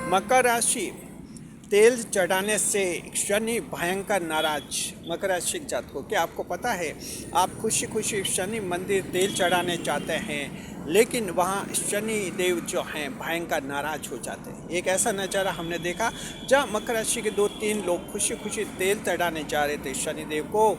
मकर राशि, तेल चढ़ाने से शनि भयंकर नाराज। मकर राशि जातकों, क्या आपको पता है आप खुशी खुशी शनि मंदिर तेल चढ़ाने जाते हैं, लेकिन वहाँ शनि देव जो हैं भयंकर नाराज हो जाते हैं। एक ऐसा नज़ारा हमने देखा जहाँ मकर राशि के 2-3 लोग खुशी खुशी तेल चढ़ाने जा रहे थे शनि देव को।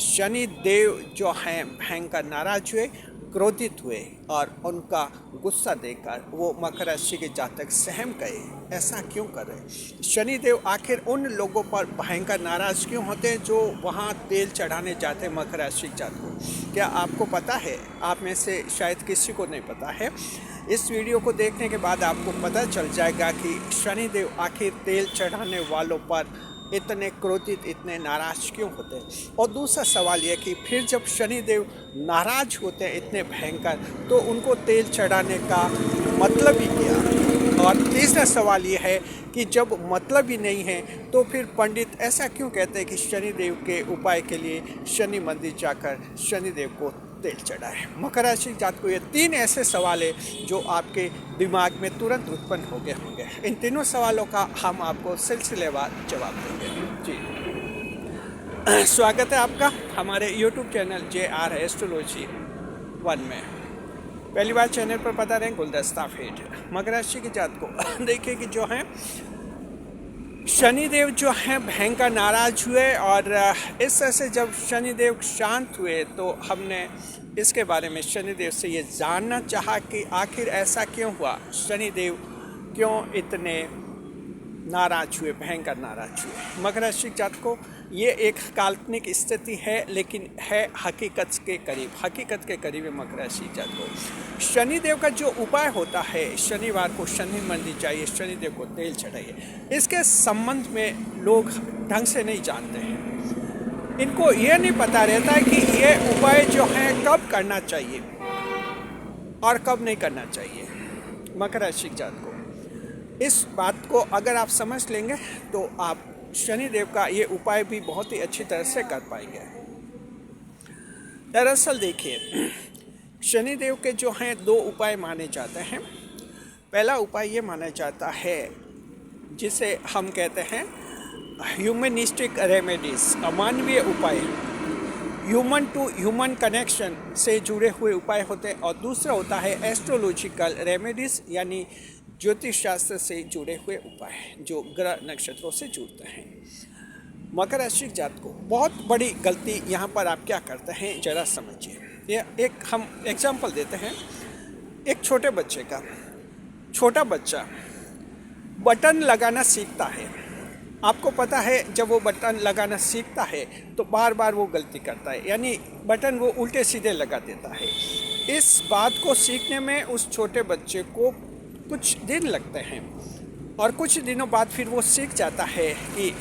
शनि देव जो हैं भयंकर नाराज हुए, क्रोधित हुए और उनका गुस्सा देखकर वो मकर राशि के जातक सहम गए। ऐसा क्यों कर रहे? शनिदेव आखिर उन लोगों पर भयंकर नाराज क्यों होते हैं जो वहाँ तेल चढ़ाने जाते हैं मकर राशि जातकों? क्या आपको पता है? आप में से शायद किसी को नहीं पता है। इस वीडियो को देखने के बाद आपको पता चल जाएगा कि शनिदेव आखिर तेल चढ़ाने वालों पर इतने क्रोधित, इतने नाराज क्यों होते हैं। और दूसरा सवाल यह कि फिर जब शनिदेव नाराज होते हैं इतने भयंकर, तो उनको तेल चढ़ाने का मतलब ही क्या। और तीसरा सवाल यह है कि जब मतलब ही नहीं है तो फिर पंडित ऐसा क्यों कहते हैं कि शनिदेव के उपाय के लिए शनि मंदिर जाकर शनिदेव को तेल चढ़ाए। मकर राशि जातकों को ये 3 ऐसे सवाल है जो आपके दिमाग में तुरंत उत्पन्न हो गए होंगे। इन तीनों सवालों का हम आपको सिलसिलेवार जवाब देंगे। जी, स्वागत है आपका हमारे YouTube चैनल JR एस्ट्रोलॉजी 1 में। पहली बार चैनल पर पता रहें गुलदस्ता फीड। मकर राशि की जातकों देखिए कि जो है शनिदेव जो हैं भयंकर नाराज हुए, और इस तरह से जब शनिदेव शांत हुए तो हमने इसके बारे में शनिदेव से ये जानना चाहा कि आखिर ऐसा क्यों हुआ, शनिदेव क्यों इतने नाराज हुए, भयंकर नाराज हुए। मकर राशि जातकों, ये एक काल्पनिक स्थिति है लेकिन है हकीकत के करीब, हकीकत के करीब है। मकर राशि जातकों, शनिदेव का जो उपाय होता है, शनिवार को शनि मंदिर जाइए, शनिदेव को तेल चढ़ाइए, इसके संबंध में लोग ढंग से नहीं जानते हैं। इनको ये नहीं पता रहता है कि ये उपाय जो है कब करना चाहिए और कब नहीं करना चाहिए। मकर राशि जातकों, इस बात को अगर आप समझ लेंगे तो आप शनिदेव का ये उपाय भी बहुत ही अच्छी तरह से कर पाएंगे। दरअसल देखिए, शनिदेव के जो हैं 2 उपाय माने जाते हैं। पहला उपाय ये माना जाता है जिसे हम कहते हैं ह्यूमनिस्टिक रेमेडीज, अमानवीय उपाय, ह्यूमन टू ह्यूमन कनेक्शन से जुड़े हुए उपाय होते हैं। और दूसरा होता है एस्ट्रोलॉजिकल रेमेडीज, यानी ज्योतिष शास्त्र से जुड़े हुए उपाय जो ग्रह नक्षत्रों से जुड़ते हैं। मकर राशि जातकों, बहुत बड़ी गलती यहाँ पर आप क्या करते हैं जरा समझिए। ये एक हम एग्जाम्पल देते हैं एक छोटे बच्चे का। छोटा बच्चा बटन लगाना सीखता है। आपको पता है जब वो बटन लगाना सीखता है तो बार बार वो गलती करता है, यानी बटन वो उल्टे सीधे लगा देता है। इस बात को सीखने में उस छोटे बच्चे को कुछ दिन लगते हैं, और कुछ दिनों बाद फिर वो सीख जाता है कि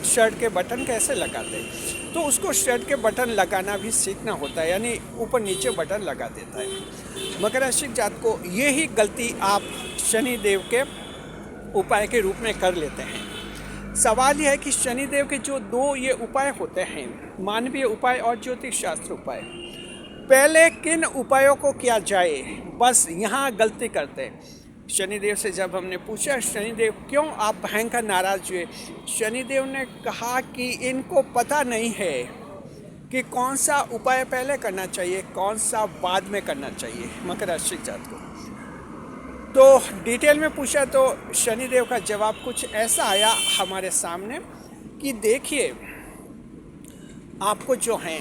शर्ट के बटन कैसे लगाते हैं। तो उसको शर्ट के बटन लगाना भी सीखना होता है, यानी ऊपर नीचे बटन लगा देता है। मकर राशि जातकों, ये ही गलती आप शनिदेव के उपाय के रूप में कर लेते हैं। सवाल यह है कि शनिदेव के जो 2 ये उपाय होते हैं, मानवीय उपाय और ज्योतिष शास्त्र उपाय, पहले किन उपायों को किया जाए, बस यहाँ गलती करते हैं। शनिदेव से जब हमने पूछा शनिदेव क्यों आप भयंकर नाराज हुए, शनिदेव ने कहा कि इनको पता नहीं है कि कौन सा उपाय पहले करना चाहिए, कौन सा बाद में करना चाहिए। मकर राशि जातकों, तो डिटेल में पूछा तो शनिदेव का जवाब कुछ ऐसा आया हमारे सामने कि देखिए, आपको जो है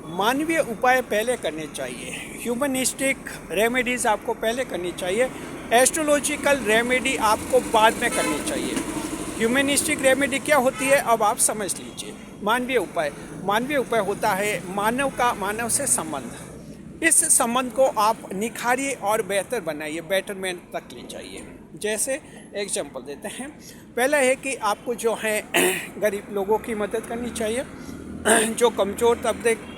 मानवीय उपाय पहले करने चाहिए, ह्यूमनिस्टिक रेमेडीज़ आपको पहले करनी चाहिए, एस्ट्रोलॉजिकल रेमेडी आपको बाद में करनी चाहिए। ह्यूमनिस्टिक रेमेडी क्या होती है अब आप समझ लीजिए। मानवीय उपाय होता है मानव का मानव से संबंध। इस संबंध को आप निखारिए और बेहतर बनाइए, बेटरमेंट तक ले जाइए। जैसे एग्जाम्पल देते हैं, पहला है कि आपको जो है गरीब लोगों की मदद करनी चाहिए। जो कमज़ोर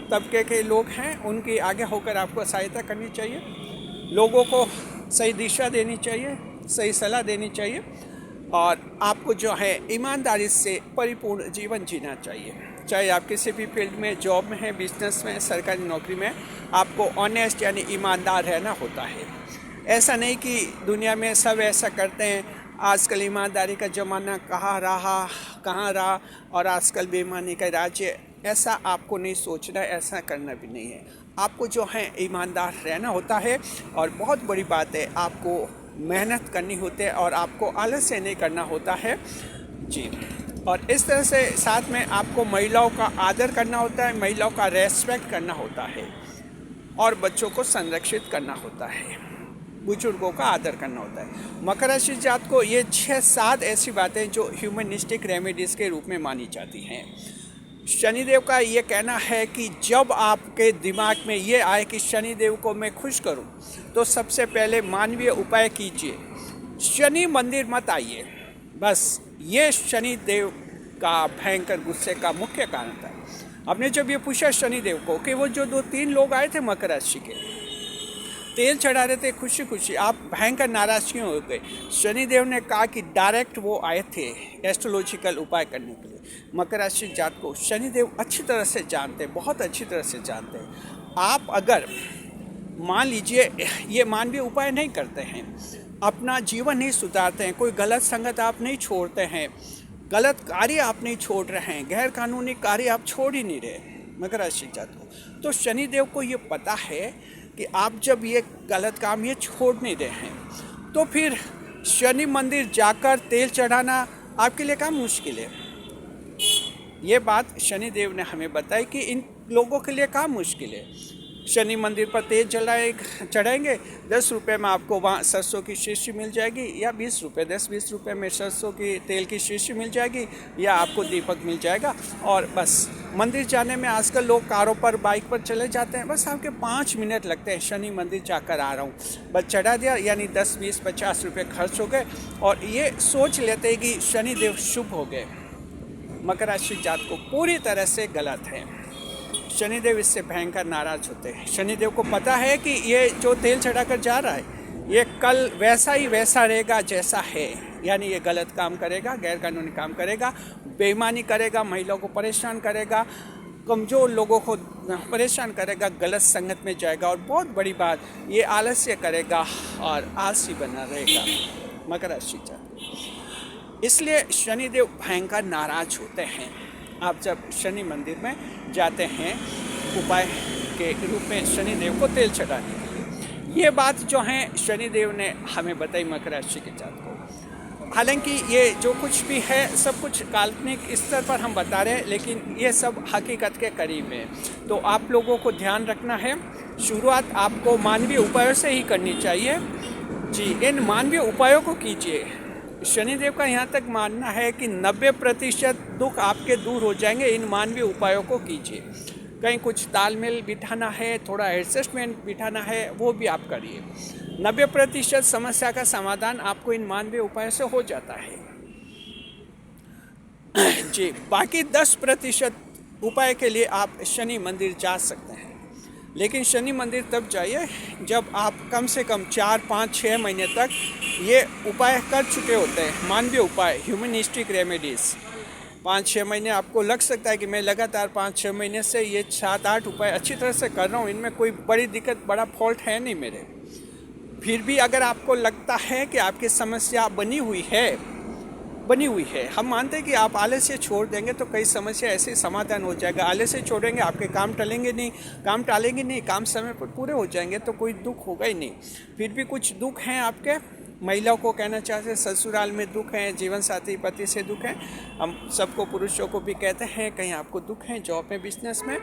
तबके के लोग हैं उनकी आगे होकर आपको सहायता करनी चाहिए। लोगों को सही दिशा देनी चाहिए, सही सलाह देनी चाहिए, और आपको जो है ईमानदारी से परिपूर्ण जीवन जीना चाहिए। चाहे आप किसी भी फील्ड में, जॉब में है, बिजनेस में, सरकारी नौकरी में, आपको ऑनेस्ट यानी ईमानदार रहना होता है। ऐसा नहीं कि दुनिया में सब ऐसा करते हैं आजकल ईमानदारी का ज़माना कहाँ रहा और आजकल बेईमानी का राज्य, ऐसा आपको नहीं सोचना, ऐसा करना भी नहीं है। आपको जो है ईमानदार रहना होता है और बहुत बड़ी बात है, आपको मेहनत करनी होती है और आपको आलस से नहीं करना होता है जी। और इस तरह से साथ में आपको महिलाओं का आदर करना होता है, महिलाओं का रेस्पेक्ट करना होता है और बच्चों को संरक्षित करना होता है, बुजुर्गों का आदर करना होता है। मकर राशि जात को ये 6-7 ऐसी बातें जो ह्यूमनिस्टिक रेमेडीज़ के रूप में मानी जाती हैं। शनिदेव का ये कहना है कि जब आपके दिमाग में ये आए कि शनिदेव को मैं खुश करूं, तो सबसे पहले मानवीय उपाय कीजिए, शनि मंदिर मत आइए। बस ये शनिदेव का भयंकर गुस्से का मुख्य कारण था। आपने जब ये पूछा शनिदेव को कि वो जो 2-3 लोग आए थे मकर राशि के, तेल चढ़ा रहे थे खुशी खुशी, आप भयंकर नाराज क्यों हो गए? शनिदेव ने कहा कि डायरेक्ट वो आए थे एस्ट्रोलॉजिकल उपाय करने के लिए। मकर राशि जात को शनिदेव अच्छी तरह से जानते हैं, बहुत अच्छी तरह से जानते हैं। आप अगर मान लीजिए ये मानवीय उपाय नहीं करते हैं, अपना जीवन नहीं सुधारते हैं, कोई गलत संगत आप नहीं छोड़ते हैं, गलत कार्य आप नहीं छोड़ रहे हैं, गैर कानूनी कार्य आप छोड़ ही नहीं रहे मकर राशि जात को, तो शनिदेव को ये पता है कि आप जब ये गलत काम ये छोड़ नहीं रहे हैं, तो फिर शनि मंदिर जाकर तेल चढ़ाना आपके लिए क्या मुश्किल है? ये बात शनिदेव ने हमें बताई कि इन लोगों के लिए क्या मुश्किल है। शनि मंदिर पर तेल चढ़ाएंगे, 10 रुपये में आपको वहाँ सरसों की शीशी मिल जाएगी, या 20 रुपये, 10-20 रुपये में सरसों की तेल की शीशी मिल जाएगी, या आपको दीपक मिल जाएगा। और बस मंदिर जाने में आजकल लोग कारों पर, बाइक पर चले जाते हैं, बस आपके 5 मिनट लगते हैं, शनि मंदिर जाकर आ रहा हूँ, बस चढ़ा दिया, यानी 10, 20, 50 रुपये खर्च हो गए और ये सोच लेते हैं कि शनिदेव शुभ हो गए। मकर राशि जात को पूरी तरह से गलत है। शनिदेव इससे भयंकर नाराज होते हैं। शनिदेव को पता है कि ये जो तेल चढ़ाकर जा रहा है ये कल वैसा ही वैसा रहेगा जैसा है, यानी ये गलत काम करेगा, गैर कानूनी काम करेगा, बेईमानी करेगा, महिलाओं को परेशान करेगा, कमज़ोर लोगों को परेशान करेगा, गलत संगत में जाएगा और बहुत बड़ी बात ये आलस्य करेगा और आलसी बना रहेगा मकर राशि जात। इसलिए शनिदेव भयंकर नाराज होते हैं। आप जब शनि मंदिर में जाते हैं उपाय के रूप में शनिदेव को तेल चढ़ाने के लिए, ये बात जो है शनिदेव ने हमें बताई मकर राशि के जात को। हालांकि ये जो कुछ भी है सब कुछ काल्पनिक स्तर पर हम बता रहे हैं, लेकिन ये सब हकीकत के करीब है। तो आप लोगों को ध्यान रखना है, शुरुआत आपको मानवीय उपायों से ही करनी चाहिए जी। इन मानवीय उपायों को कीजिए। शनिदेव का यहाँ तक मानना है कि 90% दुख आपके दूर हो जाएंगे, इन मानवीय उपायों को कीजिए। कहीं कुछ तालमेल बिठाना है, थोड़ा एडजस्टमेंट बिठाना है, वो भी आप करिए। 90% समस्या का समाधान आपको इन मानवीय उपायों से हो जाता है जी। बाकी 10% उपाय के लिए आप शनि मंदिर जा सकते हैं, लेकिन शनि मंदिर तब जाइए जब आप कम से कम 4, 5, 6 महीने तक ये उपाय कर चुके होते हैं, मानवीय उपाय, ह्यूमनिस्टिक रेमेडीज़। 5-6 महीने आपको लग सकता है कि मैं लगातार 5-6 महीने से ये 7-8 उपाय अच्छी तरह से कर रहा हूँ, इनमें कोई बड़ी दिक्कत, बड़ा फॉल्ट है नहीं मेरे। फिर भी अगर आपको लगता है कि आपकी समस्या बनी हुई है, हम मानते हैं कि आप आलस्य छोड़ देंगे तो कई समस्या ऐसे समाधान हो जाएगा। आलस्य छोड़ेंगे, आपके काम टालेंगे नहीं, काम समय पर पूरे हो जाएंगे, तो कोई दुख होगा ही नहीं। फिर भी कुछ दुख हैं आपके, महिलाओं को कहना चाहते हैं ससुराल में दुख हैं, जीवन साथी पति से दुख हैं, हम सबको, पुरुषों को भी कहते हैं, कहीं आपको दुख हैं जॉब में, बिजनेस में,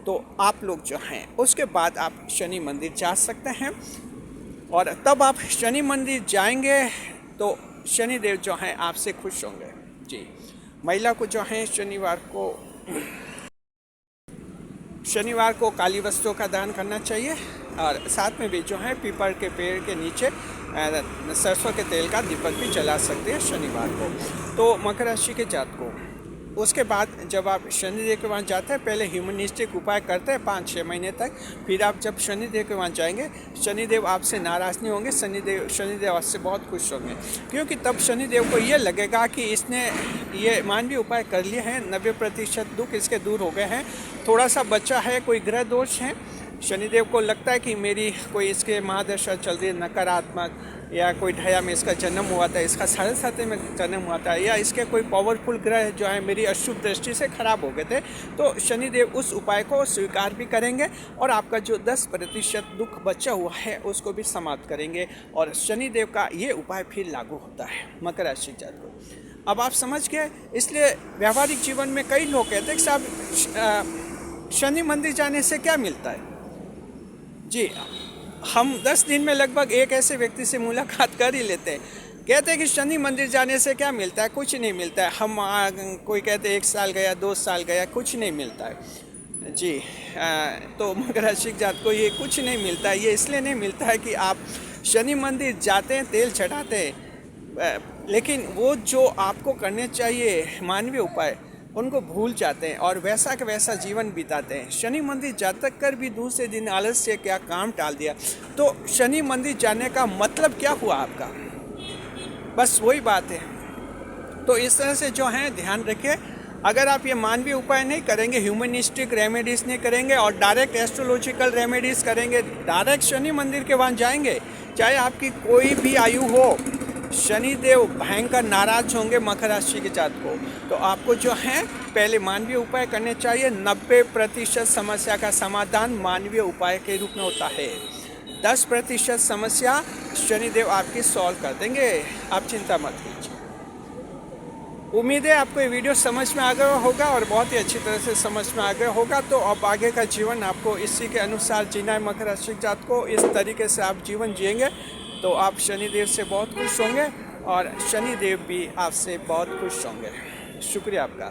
तो आप लोग जो हैं उसके बाद आप शनि मंदिर जा सकते हैं। और तब आप शनि मंदिर जाएंगे तो शनिदेव जो हैं आपसे खुश होंगे जी। महिला को जो है शनिवार को काली वस्तुओं का दान करना चाहिए और साथ में भी जो है पीपल के पेड़ के नीचे सरसों के तेल का दीपक भी जला सकते हैं शनिवार को। तो मकर राशि के जात को उसके बाद जब आप शनिदेव के वहाँ जाते हैं, पहले ह्यूमनिस्टिक उपाय करते हैं 5-6 महीने तक, फिर आप जब शनिदेव के वहाँ जाएंगे, शनिदेव आपसे नाराज़ नहीं होंगे, शनिदेव आपसे बहुत खुश होंगे, क्योंकि तब शनिदेव को ये लगेगा कि इसने ये मानवीय उपाय कर लिए हैं, 90% दुख इसके दूर हो गए हैं, थोड़ा सा बचा है, कोई ग्रह दोष है, शनिदेव को लगता है कि मेरी कोई इसके महादशा चल रही है नकारात्मक, या कोई ढाया में इसका जन्म हुआ था, इसका 7.5 में जन्म हुआ था, या इसके कोई पावरफुल ग्रह जो है मेरी अशुभ दृष्टि से खराब हो गए थे, तो शनिदेव उस उपाय को स्वीकार भी करेंगे और आपका जो 10% दुख बचा हुआ है उसको भी समाप्त करेंगे। और शनिदेव का ये उपाय फिर लागू होता है मकर राशि जातकों। अब आप समझ गए। इसलिए व्यावहारिक जीवन में कई लोग कहते हैं कि साहब शनि मंदिर जाने से क्या मिलता है। जी, हम 10 दिन में लगभग एक ऐसे व्यक्ति से मुलाकात कर ही लेते हैं, कहते हैं कि शनि मंदिर जाने से क्या मिलता है, कुछ नहीं मिलता है। हम कोई कहते हैं 1 साल गया, 2 साल गया, कुछ नहीं मिलता है। जी, तो मकर राशि जात को ये कुछ नहीं मिलता है। ये इसलिए नहीं मिलता है कि आप शनि मंदिर जाते हैं, तेल चढ़ाते हैं, लेकिन वो जो आपको करने चाहिए मानवीय उपाय उनको भूल जाते हैं और वैसा का वैसा जीवन बिताते हैं। शनि मंदिर जाकर कर भी दूसरे दिन आलस्य क्या काम टाल दिया, तो शनि मंदिर जाने का मतलब क्या हुआ आपका? बस वही बात है। तो इस तरह से जो है ध्यान रखिए, अगर आप ये मानवीय उपाय नहीं करेंगे, ह्यूमनिस्टिक रेमेडीज़ नहीं करेंगे और डायरेक्ट एस्ट्रोलॉजिकल रेमेडीज़ करेंगे, डायरेक्ट शनि मंदिर के वहाँ जाएंगे, चाहे आपकी कोई भी आयु हो, शनिदेव भयंकर नाराज होंगे मकर राशि के जात को। तो आपको जो है पहले मानवीय उपाय करने चाहिए। 90% समस्या का समाधान मानवीय उपाय के रूप में होता है। 10% समस्या शनिदेव आपकी सॉल्व कर देंगे, आप चिंता मत कीजिए। उम्मीद है आपको ये वीडियो समझ में आ गया होगा और बहुत ही अच्छी तरह से समझ में आ गया होगा। तो अब आगे का जीवन आपको इसी के अनुसार जीना है मकर राशि जात को। इस तरीके से आप जीवन जिएंगे तो आप शनिदेव से बहुत खुश होंगे और शनिदेव भी आपसे बहुत खुश होंगे। शुक्रिया आपका।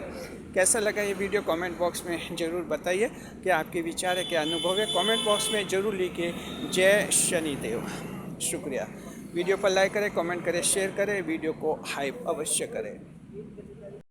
कैसा लगा ये वीडियो कमेंट बॉक्स में ज़रूर बताइए, क्या आपके विचार है, क्या अनुभव है, कमेंट बॉक्स में ज़रूर लिखिए। जय शनिदेव। शुक्रिया। वीडियो पर लाइक करें, कमेंट करें, शेयर करें, वीडियो को हाइप अवश्य करें।